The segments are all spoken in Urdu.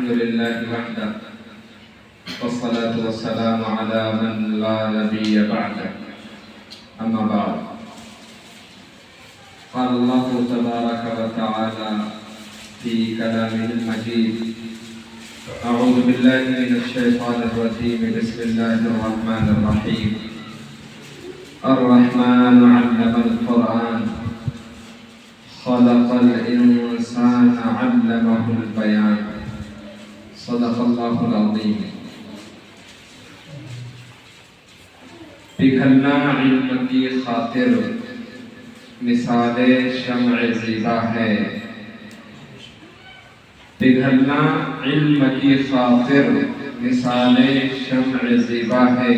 الحمد لله وحده والصلاة والسلام على من لا نبي بعده أما بعد قال الله تبارك وتعالى في كلامه المجيد أعوذ بالله من الشيطان الرجيم بسم الله الرحمن الرحيم الرحمن علم القرآن خلق الإنسان علمه البيان صدق الله العظيم پگھلنا علم کی خاطر مثال شمع زیبا ہے پگھلنا علم کی خاطر مثال شمع زیبا ہے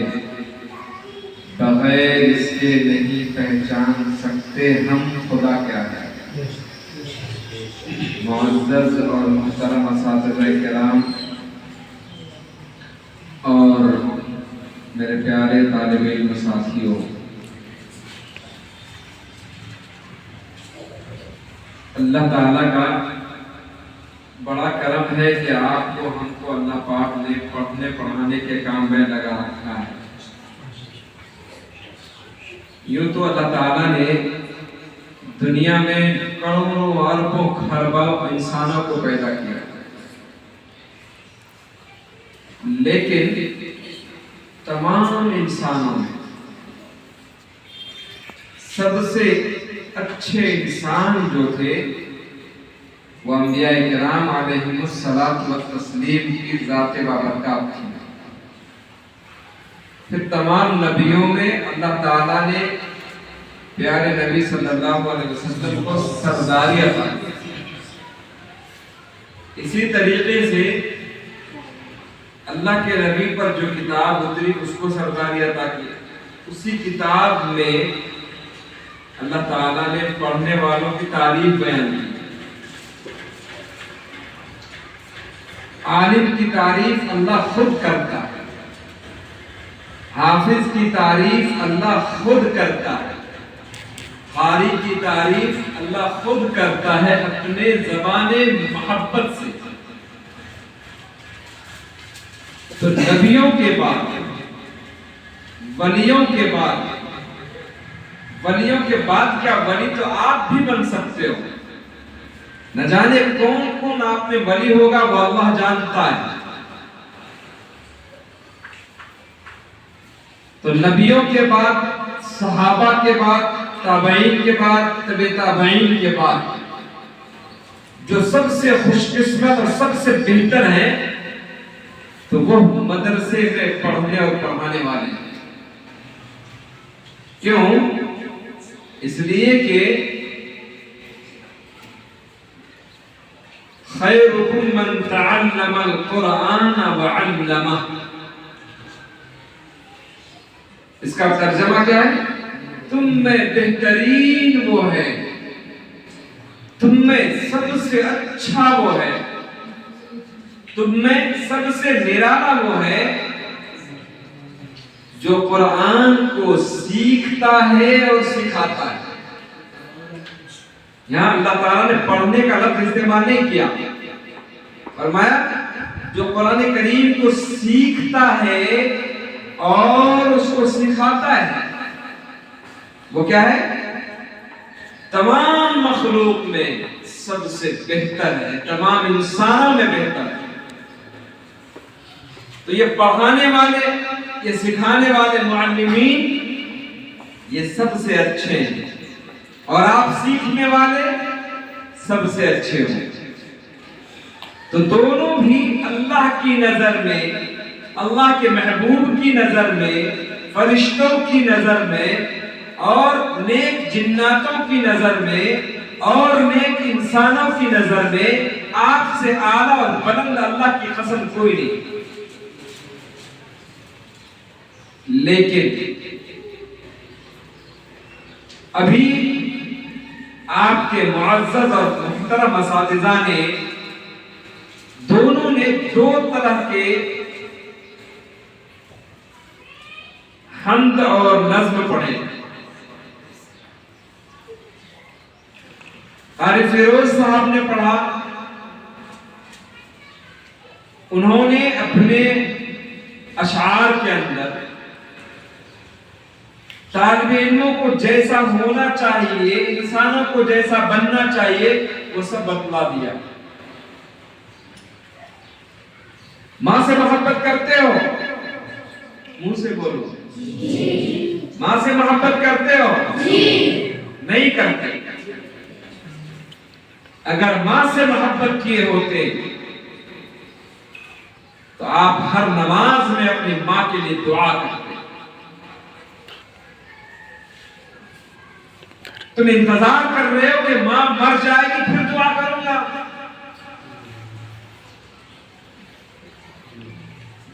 بغیر اس کے نہیں پہچان سکتے ہم خدا کیا ہے معزز اور محترم اساتذہ کرام اور میرے پیارے طالب علم ساتھیوں، اللہ تعالیٰ کا بڑا کرم ہے کہ آپ کو ہم کو اللہ پاک نے پڑھنے پڑھانے کے کام میں لگا رکھا ہے۔ یوں تو اللہ تعالیٰ نے دنیا میں کروڑوں اربوں خربوں انسانوں کو پیدا کیا، لیکن تمام انسانوں میں سب سے اچھے انسان جو تھے وہ انبیاء کرام علیہم الصلاۃ والتسلیم کی ذات بابرکات تھی۔ پھر تمام نبیوں میں اللہ تعالیٰ نے پیارے نبی صلی اللہ علیہ وسلم کو سرداری عطا کی۔ اسی طریقے سے اللہ کے نبی پر جو کتاب اتری اس کو سرداری عطا کی۔ اسی کتاب میں اللہ تعالیٰ نے پڑھنے والوں کی تعریف بیان کی۔ عالم کی تعریف اللہ خود کرتا ہے، حافظ کی تعریف اللہ خود کرتا ہے، قاری کی تعریف اللہ خود کرتا ہے اپنے زبان محبت سے۔ تو نبیوں کے بعد ولیوں کے بعد کیا ولی تو آپ بھی بن سکتے ہو۔ نہ جانے کون کون آپ میں ولی ہوگا وہ اللہ جانتا ہے۔ تو نبیوں کے بعد، صحابہ کے بعد، تابعین کے بعد، تبع تابعین کے بعد جو سب سے خوش قسمت اور سب سے بہتر ہیں تو وہ مدرسے میں پڑھنے اور پڑھانے والے ہیں۔ کیوں؟ اس لیے کہ خیرکم من تعلم القرآن وعلمہ، اس کا ترجمہ کیا ہے؟ تم میں بہترین وہ ہے، تم میں سب سے اچھا وہ ہے، تم میں سب سے نرالا وہ ہے جو قرآن کو سیکھتا ہے اور سکھاتا ہے۔ یہاں اللہ تعالیٰ نے پڑھنے کا لفظ استعمال نہیں کیا، فرمایا جو قرآن کریم کو سیکھتا ہے اور اس کو سکھاتا ہے وہ کیا ہے؟ تمام مخلوق میں سب سے بہتر ہے، تمام انسانوں میں بہتر ہے۔ تو یہ پڑھانے والے، یہ سکھانے والے معلمین یہ سب سے اچھے ہیں، اور آپ سیکھنے والے سب سے اچھے ہوں۔ تو دونوں بھی اللہ کی نظر میں، اللہ کے محبوب کی نظر میں، فرشتوں کی نظر میں، اور نیک جناتوں کی نظر میں، اور نیک انسانوں کی نظر میں آپ سے اعلیٰ اور بلند اللہ کی قسم کوئی نہیں۔ لیکن ابھی آپ کے معزز اور محترم اساتذہ نے دونوں نے دو طرح کے حمد اور نظم پڑھے۔ قاری فیروز صاحب نے پڑھا انہوں نے اپنے اشعار کے اندر طالب علموں کو جیسا ہونا چاہیے، انسانوں کو جیسا بننا چاہیے، وہ سب بتلا دیا۔ ماں سے محبت کرتے ہو؟ منہ سے بولو جی۔ ماں سے محبت کرتے ہو؟ جی۔ نہیں کرتے؟ اگر ماں سے محبت کیے ہوتے تو آپ ہر نماز میں اپنی ماں کے لیے دعا کرتے۔ تم انتظار کر رہے ہو کہ ماں مر جائے گی پھر دعا کروں گا۔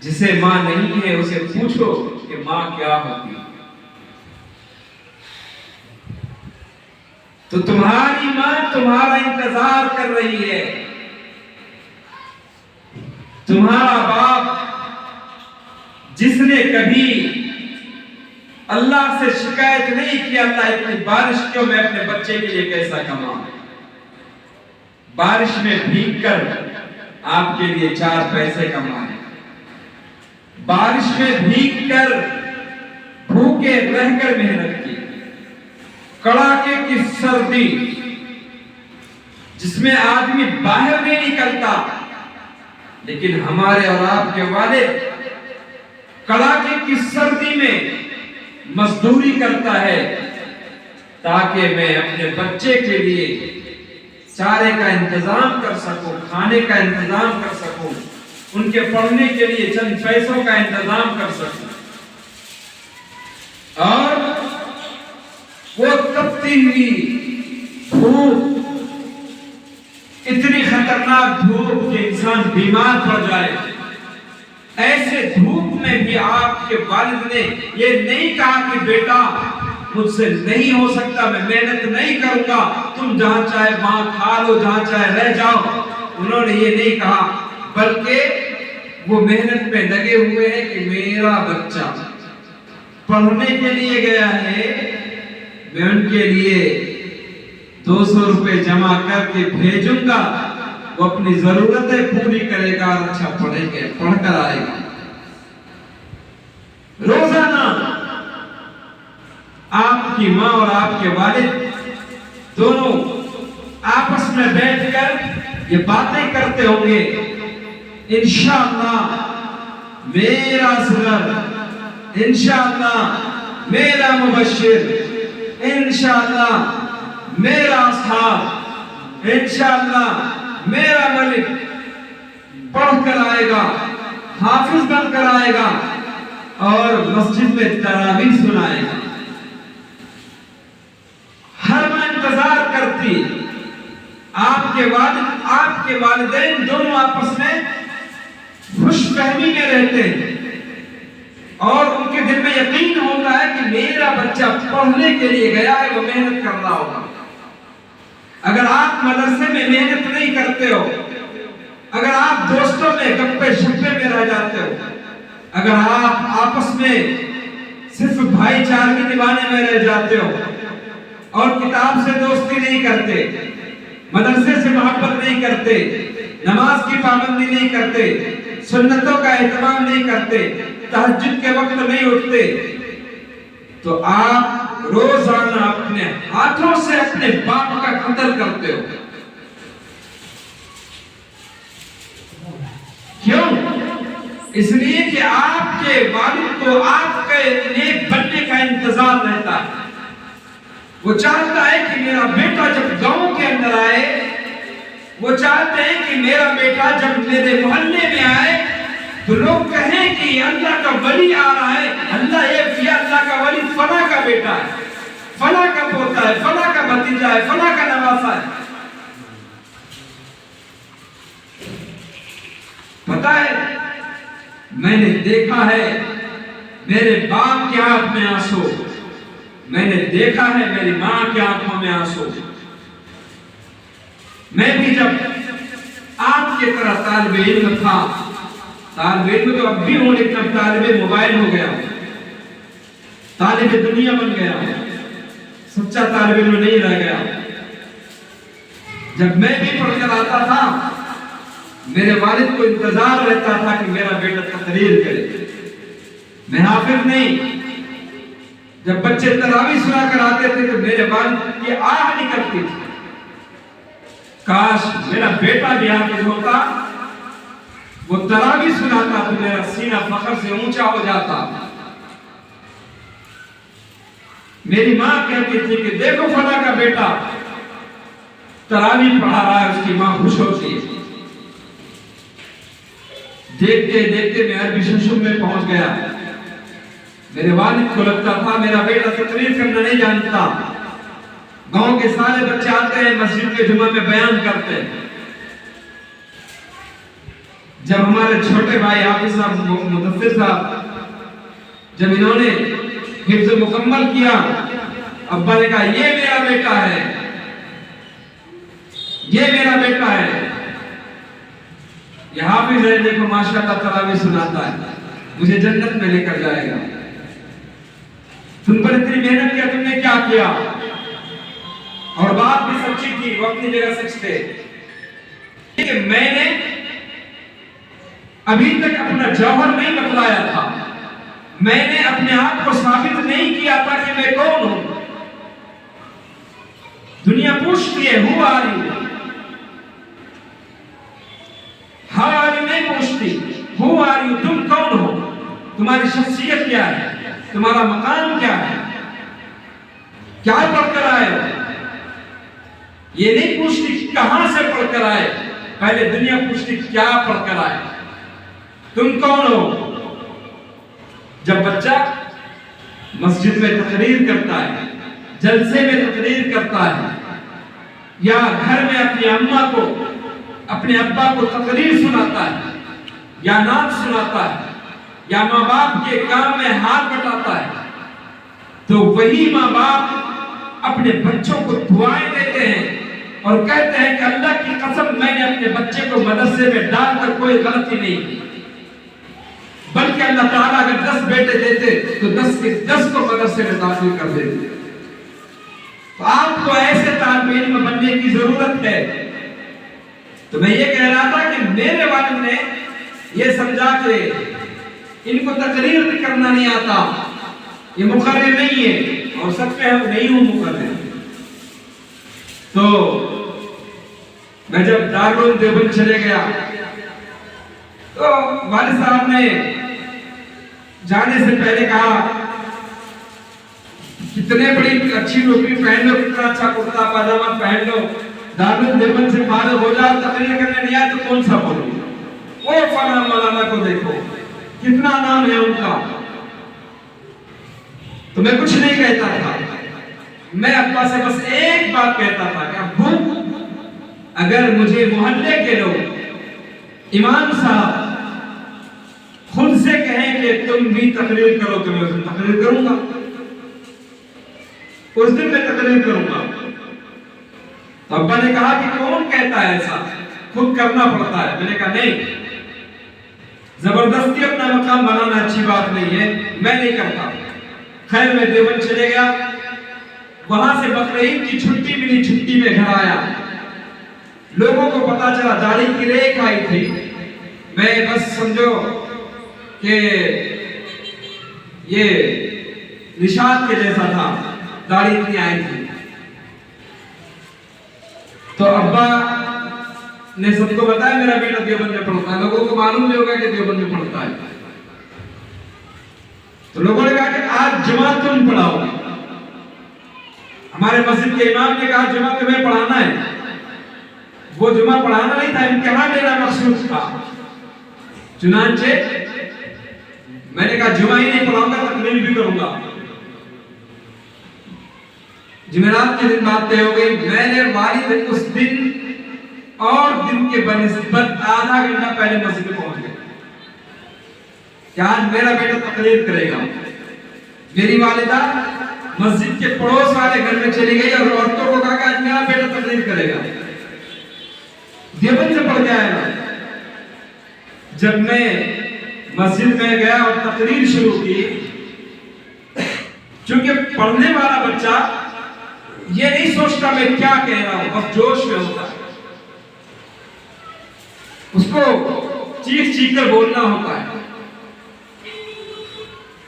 جسے ماں نہیں ہے اسے پوچھو کہ ماں کیا ہوتی ہے۔ تو تمہاری ماں تمہارا انتظار کر رہی ہے۔ تمہارا باپ جس نے کبھی اللہ سے شکایت نہیں کی اللہ اتنی بارش کیوں، میں اپنے بچے کے لیے کیسا کماؤں، بارش میں بھیگ کر آپ کے لیے 4 پیسے کمائے، بارش میں بھیگ کر بھوکے رہ کر محنت کی، کڑاکے کی سردی جس میں آدمی باہر نہیں نکلتا، لیکن ہمارے اور آپ کے والد کڑاکے کی سردی میں مزدوری کرتا ہے تاکہ میں اپنے بچے کے لیے چارے کا انتظام کر سکوں، کھانے کا انتظام کر سکوں، ان کے پڑھنے کے لیے چند پیسوں کا انتظام کر سکوں۔ اور وہ تپتی ہوئی دھوپ، اتنی خطرناک دھوپ کہ انسان بیمار پڑ جائے، ایسے دھوپ میں بھی آپ کے والد نے یہ نہیں کہا کہ بیٹا مجھ سے نہیں ہو سکتا، میں محنت نہیں کروں گا، تم جہاں چاہے وہاں کھا لو، جہاں چاہے رہ جاؤ۔ انہوں نے یہ نہیں کہا، بلکہ وہ محنت میں لگے ہوئے ہیں کہ میرا بچہ پڑھنے کے لیے گیا ہے، میں ان کے لیے 200 روپے جمع کر کے بھیجوں گا، وہ اپنی ضرورتیں پوری کرے گا اور اچھا پڑھ کر آئے گا۔ روزانہ آپ کی ماں اور آپ کے والد دونوں آپس میں بیٹھ کر یہ باتیں کرتے ہوں گے، انشاءاللہ میرا اصغر، انشاءاللہ میرا مبشر، انشاءاللہ میرا اصحاب، انشاءاللہ میرا ملک پڑھ کر آئے گا، حافظ بن کر آئے گا اور مسجد میں تراویح سنائے گا۔ ہر ماں انتظار کرتی، آپ کے والد آپ کے والدین دونوں آپس میں خوش فہمی میں رہتے ہیں اور ان کے دل میں یقین ہوتا ہے کہ میرا بچہ پڑھنے کے لیے گیا ہے، وہ محنت کر رہا ہوگا۔ اگر آپ مدرسے میں محنت نہیں کرتے ہو، اگر آپ دوستوں میں گپے شپے میں رہ جاتے ہو، اگر آپ آپس میں صرف بھائی چارگی نبھانے میں رہ جاتے ہو اور کتاب سے دوستی نہیں کرتے، مدرسے سے محبت نہیں کرتے، نماز کی پابندی نہیں کرتے، سنتوں کا اہتمام نہیں کرتے، تہجد کے وقت نہیں اٹھتے، تو آپ روزانہ اپنے ہاتھوں سے اپنے باپ کا قتل کرتے ہو۔ کیوں؟ اس لیے کہ آپ کے والد کو آپ کے نیک بننے کا انتظار رہتا ہے۔ وہ چاہتا ہے کہ میرا بیٹا جب گاؤں کے اندر آئے، وہ چاہتے ہیں کہ میرا بیٹا جب میرے محلے میں آئے تو لوگ کہیں کہ یہ اللہ کا ولی آ رہا ہے، اللہ کا ولی فلاں کا بیٹا ہے، فلاں کا پوتا ہے، فلاں کا بھتیجا ہے، فلاں کا نواسا ہے۔ پتہ ہے میں نے دیکھا ہے میرے باپ کے ہاتھ میں آنسو، میں نے دیکھا ہے میری ماں کے آنکھوں میں آنسو۔ میں بھی جب آپ کی طرح طالب علم تھا، طالب علم تو اب بھی ہوں لیکن اب طالب موبائل ہو گیا، طالب دنیا بن گیا، سچا طالب علم نہیں رہ گیا۔ جب میں بھی پڑھ کر آتا تھا میرے والد کو انتظار رہتا تھا کہ میرا بیٹا تقریر کرے. میں حافظ نہیں. جب بچے تراویح سنا کر آتے تھے تو میرے والد کی آہ نکلتی تھی کاش میرا بیٹا بھی حافظ ہوتا, وہ تراویح سناتا تو میرا سینہ فخر سے اونچا ہو جاتا. میری ماں کہتی تھی کہ دیکھو فلاں کا بیٹا تراویح پڑھا رہا ہے, اس کی ماں خوش ہوتی ہے. دیکھتے دیکھتے میں عربی ششم میں پہنچ گیا. میرے والد کو لگتا تھا میرا بیٹا تقریر کرنا نہیں جانتا. گاؤں کے سارے بچے آتے ہیں مسجد کے جمعہ میں بیان کرتے ہیں. جب ہمارے چھوٹے بھائی حافظ صاحب مدثر صاحب جب انہوں نے حفظ مکمل کیا, ابا نے کہا یہ میرا بیٹا ہے, یہ میرا بیٹا ہے, یہ حافظ ہے, دیکھو ماشاءاللہ تراویح سناتا ہے, مجھے جنت میں لے کر جائے گا. تم پر اتنی محنت کیا, تم نے کیا کیا؟ اور بات بھی سچی تھی, وہ اپنی جگہ سچ تھے کہ میں نے ابھی تک اپنا جوہر نہیں بتلایا تھا, میں نے اپنے آپ کو ثابت نہیں کیا تھا کہ میں کون ہوں. دنیا پوچھتی ہے ہو آ رہی, ہاں آ رہی نہیں پوچھتی, ہو آ رہی, تم کون ہو, تمہاری شخصیت کیا ہے, تمہارا مقام کیا ہے, کیا پڑھ کر آئے ہو. یہ نہیں پوچھتی کہاں سے پڑھ کر آئے, پہلے دنیا پوچھتی کیا پڑھ کر آئے, تم کون ہو. جب بچہ مسجد میں تقریر کرتا ہے, جلسے میں تقریر کرتا ہے, یا گھر میں اپنی اماں کو اپنے ابا کو تقریر سناتا ہے, یا نعت سناتا ہے, یا ماں باپ کے کام میں ہاتھ بٹاتا ہے, تو وہی ماں باپ اپنے بچوں کو دعائیں دیتے ہیں اور کہتے ہیں کہ اللہ کی قسم میں نے اپنے بچے کو مدرسے میں ڈال کر کوئی غلطی نہیں کی, بلکہ اللہ تعالیٰ اگر 10 بیٹے دیتے تو 10 کے 10 کو مدرسے میں داخل کر دیتے. تو آپ کو ایسے طالب علم بننے کی ضرورت ہے. تو میں یہ کہہ رہا تھا کہ میرے والد نے یہ سمجھا کہ ان کو تقریر بھی کرنا نہیں آتا, یہ مقرر نہیں ہے, اور سچ میں ہم نہیں ہوں مقرر. تو میں جب دارالعلوم دیوبند چلے گیا تو والد صاحب نے جانے سے پہلے کہا کتنے بڑی اچھی ٹوپی پہن لو, کتنا اچھا کرتا پاجامہ پہن لو, دارالعلوم دیوبند سے فارغ ہو جاؤ, تقریر کرنے نہیں آئے تو کون سا بولو, وہ فلاں مولانا کو دیکھو کتنا نام ہے ان کا. تو میں کچھ نہیں کہتا تھا, میں ابا سے بس ایک بات کہتا تھا کہ ابو اگر مجھے محلے کے لوگ امام صاحب خود سے کہیں کہ تم بھی تقریر کرو تو میں اس دن تقریر کروں گا, اس دن میں تقریر کروں گا. تو ابا نے کہا کہ کون کہتا ہے ایسا, خود کرنا پڑتا ہے. میں نے کہا نہیں, زبردستی اپنا مقام بنانا اچھی بات نہیں ہے, میں نہیں کرتا. خیر میں دیوبند چلے گیا, وہاں سے بقرعید کی چھٹی ملی, چھٹی میں گھر آیا, لوگوں کو پتا چلا داڑھی کی ریکھ آئی تھی. میں بس سمجھو کہ یہ نشاد کے جیسا تھا, داڑھی اتنی آئی تھی. تو ابا نے سب کو بتایا میرا بیٹا دیوبند میں پڑھتا ہے, لوگوں کو معلوم نہیں ہوگا کہ دیوبند میں پڑھتا ہے. تو لوگوں نے کہا کہ آج جمعہ تم پڑھاؤ. ہمارے مسجد کے امام نے کہا جمعہ تمہیں پڑھانا ہے. وہ جمعہ پڑھانا نہیں تھا, امتحان لینا مخصوص تھا. چنانچہ میں نے کہا جمعہ ہی نہیں پڑھاؤں گا, تقریر بھی کروں گا. جمعرات کے دن بات طے ہو گئی. میں نے والد اس دن اور دن کے بنسبت آدھا گھنٹہ پہلے مسجد میں پہنچ گئے کہ آج میرا بیٹا تقریر کرے گا. میری والدہ مسجد کے پڑوس والے گھر میں چلی گئی اور عورتوں کو کہا کہ آج میرا بیٹا تقریر کرے گا. دیوبند سے پڑھ کے آیا نا. جب میں مسجد میں گیا اور تقریر شروع کی, چونکہ پڑھنے والا بچہ یہ نہیں سوچتا میں کیا کہہ رہا ہوں, بس جوش میں ہوتا ہے. اس کو چیخ چیخ کر بولنا ہوتا ہے.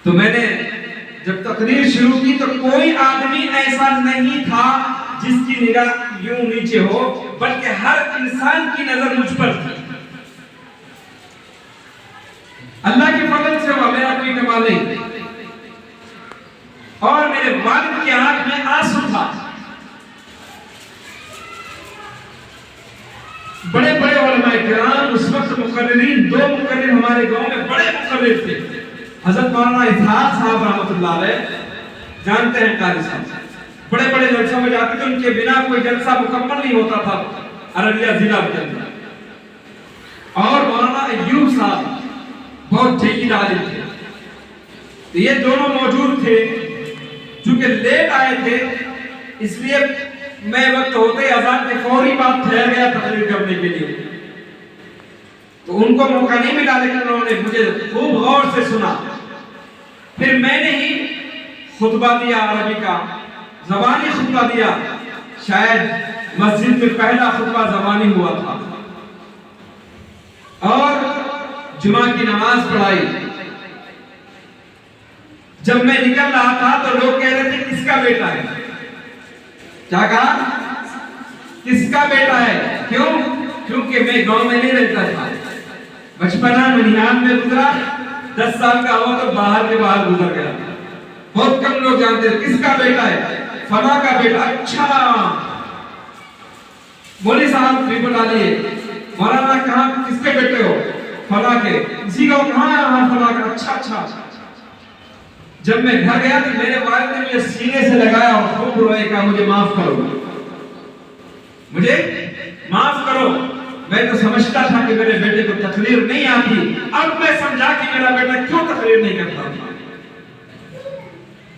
تو میں نے جب تقریر شروع کی تو کوئی آدمی ایسا نہیں تھا جس کی نگاہ یوں نیچے ہو، بلکہ ہر انسان کی نظر مجھ پر تھی. اللہ کے فضل سے وہ میرا کوئی کمال نہیں. اور میرے والد کی آنکھ میں آنسو تھا. بڑے بڑے علماء کرام اس وقت مقررین، 2 مقرر ہمارے گاؤں میں بڑے مقرر تھے. حضرت مولانا اسحاق صاحب رحمۃ اللہ علیہ، جانتے ہیں قاری صاحب، بڑے بڑے جلسوں میں جاتے تھے، ان کے بنا کوئی جلسہ مکمل نہیں ہوتا تھا ارریہ ضلع کے اندر. اور مولانا ایوب صاحب بہت جید عالم تھے. تو یہ دونوں موجود تھے. چونکہ لیٹ آئے تھے اس لیے میں وقت ہوتے اذان کے فوری بعد ٹھہر گیا تقریر کرنے کے لیے. تو ان کو موقع نہیں ملا، لیکن انہوں نے مجھے خوب غور سے سنا. پھر میں نے ہی خطبہ دیا، عربی کا زبانی خطبہ دیا. شاید مسجد میں پہلا خطبہ زبانی ہوا تھا. اور جمعہ کی نماز پڑھائی. جب میں نکل رہا تھا تو لوگ کہہ رہے تھے کس کا بیٹا ہے؟ کیا کہا؟ کس کا بیٹا ہے؟ کیوں؟ کیونکہ میں گاؤں میں نہیں رہتا تھا. بچپنا منیہان میں گزرا، 10 سال کا ہوا تو باہر کے باہر گزر گیا. بہت کم لوگ جانتے ہیں کس کا بیٹا ہے. فلاں کا بیٹا. اچھا مولوی صاحب بھی بتا لیے، مولانا کہاں کس کے بیٹے ہو؟ فلاں کے. اسی کا کہاں ہے؟ ہاں فلاں کا. اچھا. جب میں گھر گیا تو میرے والد نے مجھے سینے سے لگایا اور خوب روئے، کہا مجھے معاف کرو، مجھے معاف کرو. میں تو سمجھتا تھا کہ میرے بیٹے کو تقریر نہیں آتی. اب میں سمجھا کہ میرا بیٹا کیوں تقریر نہیں کرتا.